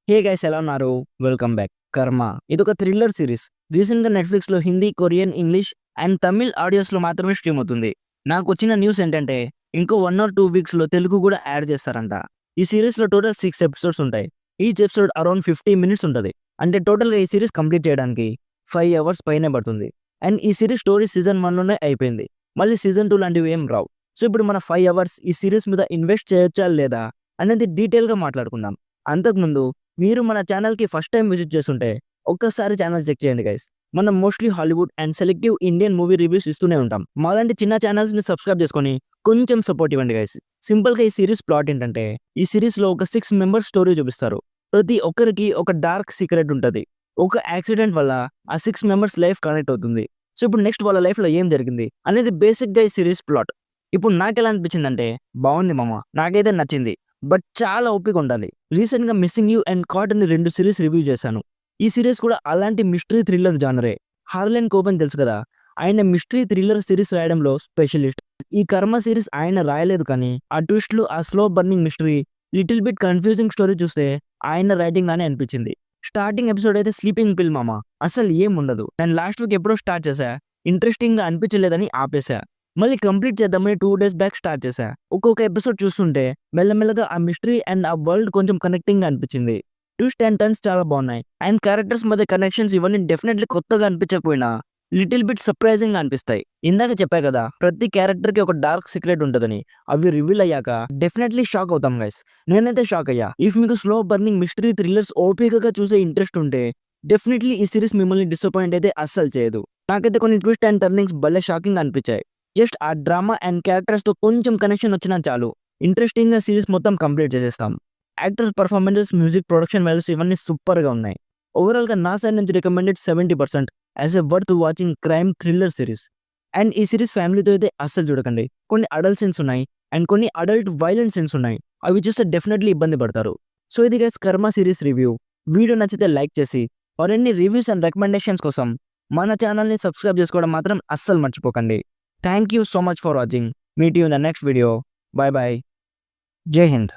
హే guys, ఎలా ఉన్నారు? Welcome back. 'Karma' ఇదొక థ్రిల్లర్ సిరీస్. రీసెంట్‌గా నెట్‌ఫ్లిక్స్‌లో Hindi, Korean, English and Tamil ఆడియోస్‌లో మాత్రమే స్ట్రీమ్ అవుతుంది. నాకొచ్చిన న్యూస్ ఏంటంటే ఇంకో 1 ఆర్ 2 వీక్స్‌లో తెలుగు కూడా యాడ్ చేస్తారంట. ఈ సీరీస్‌లో టోటల్ 6 ఎపిసోడ్స్ ఉంటాయి. ఈచ్ ఎపిసోడ్ అరౌండ్ 50 మినిట్స్ ఉంటది. అంటే టోటల్‌గా ఈ సీరీస్ కంప్లీట్ చేయడానికి 5 అవర్స్ పైనే పడుతుంది. అండ్ ఈ సీరీస్ స్టోరీ సీజన్ 1 లోనే అయిపోయింది. మళ్ళీ సీజన్ 2 లాంటివి ఏం రావు. సో ఇప్పుడు మన 5 అవర్స్ ఈ సీరీస్ మీద ఇన్వెస్ట్ చేయొచ్చా లేదా అనేది డీటెయిల్‌గా మాట్లాడుకుందాం. అంతకుముందు మీరు మన ఛానల్‌కి ఫస్ట్ టైమ్ విజిట్ చేస్తుంటే ఒక్కసారి ఛానల్ చెక్ చేయండి గైస్. మనం mostly Hollywood and selective Indian movie reviews ఇస్తూనే ఉంటాం. మాలాంటి చిన్న ఛానల్స్‌ని సబ్స్క్రైబ్ చేసుకొని కొంచెం సపోర్ట్ ఇవ్వండి గైస్. సింపుల్‌గా ఈ సీరీస్ ప్లాట్ ఏంటంటే ఈ సీరీస్‌లో ఒక 6 మెంబర్స్ స్టోరీ చూపిస్తారు. ప్రతి ఒక్కరికి ఒక డార్క్ సీక్రెట్ ఉంటది. ఒక యాక్సిడెంట్ వల్ల ఆ 6 మెంబర్స్ లైఫ్ కనెక్ట్ అవుతుంది. సో ఇప్పుడు నెక్స్ట్ వాళ్ళ లైఫ్‌లో ఏం జరిగింది అనేది బేసిక్‌గా ఈ సీరీస్ ప్లాట్. ఇప్పుడు నాకెలా అనిపించిందంటే బావుంది మామ. నాకైతే నచ్చింది. బట్ చాలా ఓపిక ఉండాలి. రీసెంట్‌గా 'మిస్సింగ్ యూ' అండ్ 'కాట్' అని 2 సీరీస్ రివ్యూ చేశాను. ఈ సీరీస్ కూడా అలాంటి మిస్టరీ థ్రిల్లర్ జానరే. హార్లెన్ కోపెన్ తెలుసు కదా! ఆయన మిస్టరీ థ్రిల్లర్ సీరీస్ రాయడంలో స్పెషలిస్ట్. ఈ 'కర్మ' సీరీస్ ఆయన రాయలేదు కానీ ఆ ట్విస్ట్‌లు, ఆ slow burning mystery, little bit confusing story చూస్తే ఆయన రైటింగ్ లానే అనిపించింది. స్టార్టింగ్ ఎపిసోడ్ అయితే స్లీపింగ్ పిల్ మామ. అసలు ఏముండదు. నేను లాస్ట్ వీక్ ఎప్పుడో స్టార్ట్ చేశా. ఇంట్రెస్టింగ్‌గా అనిపించలేదని ఆపేశా. మళ్ళీ కంప్లీట్ చేద్దామని 2 డేస్ బ్యాక్ స్టార్ట్ చేశా. ఒక్కొక్క ఎపిసోడ్ చూస్తుంటే మెల్లమెల్లగా ఆ మిస్టరీ అండ్ ఆ వరల్డ్ కొంచెం కనెక్టింగ్‌గా అనిపించింది. ట్విస్ట్ అండ్ టర్న్స్ చాలా బాగున్నాయి. అండ్ క్యారెక్టర్స్ మధ్య కనెక్షన్స్ ఇవన్నీ డెఫినెట్‌లీ కొత్తగా అనిపించకపోయినా లిటిల్ బిట్ సర్ప్రైజింగ్‌గా అనిపిస్తాయి. ఇందాక చెప్పా కదా! ప్రతి క్యారెక్టర్‌కి ఒక డార్క్ సీక్రెట్ ఉంటదని. అవి రివీల్ అయ్యాక డెఫినెట్‌లీ షాక్ అవుతాం గైస్. నేనైతే షాక్ అయ్యా. ఇఫ్ మీకు స్లో బర్నింగ్ మిస్టరీ థ్రిల్లర్స్ ఓపికగా చూసే ఇంట్రెస్ట్ ఉంటే డెఫినెట్‌లీ ఈ సీరీస్ మిమ్మల్ని డిసప్పాయింట్ అయితే అస్సలు చేయదు. నాకైతే కొన్ని ట్విస్ట్ అండ్ టర్నింగ్స్ భలే షాకింగ్‌గా అనిపించాయి. జస్ట్ ఆ డ్రామా అండ్ క్యారెక్టర్స్‌తో కొంచెం కనెక్షన్ వచ్చినా చాలు. ఇంట్రెస్టింగ్‌గా సీరీస్ మొత్తం కంప్లీట్ చేసేస్తాం. Actors performances, music, production values ఇవన్నీ సూపర్‌గా ఉన్నాయి. ఓవరాల్‌గా నా సైడ్ నుంచి recommended 70% as a worth watching crime thriller series. And ఈ సీరీస్ ఫ్యామిలీతో అయితే అస్సలు చూడకండి. కొన్ని అడల్ట్ సీన్స్ ఉన్నాయి. అండ్ కొన్ని అడల్ట్ వైలెంట్ సీన్స్ ఉన్నాయి. అవి చూస్తే డెఫినెట్‌లీ ఇబ్బంది పడతారు. సో ఇది గైస్ 'కర్మ' సీరీస్ రివ్యూ. వీడియో నచ్చితే లైక్ చేసి మరిన్ని రివ్యూస్ అండ్ రికమెండేషన్స్ కోసం మన ఛానల్‌ని సబ్స్క్రైబ్ చేసుకోవడం మాత్రం అస్సలు మర్చిపోకండి. Thank you so much for watching. Meet you in the next video. Bye bye. Jai Hind.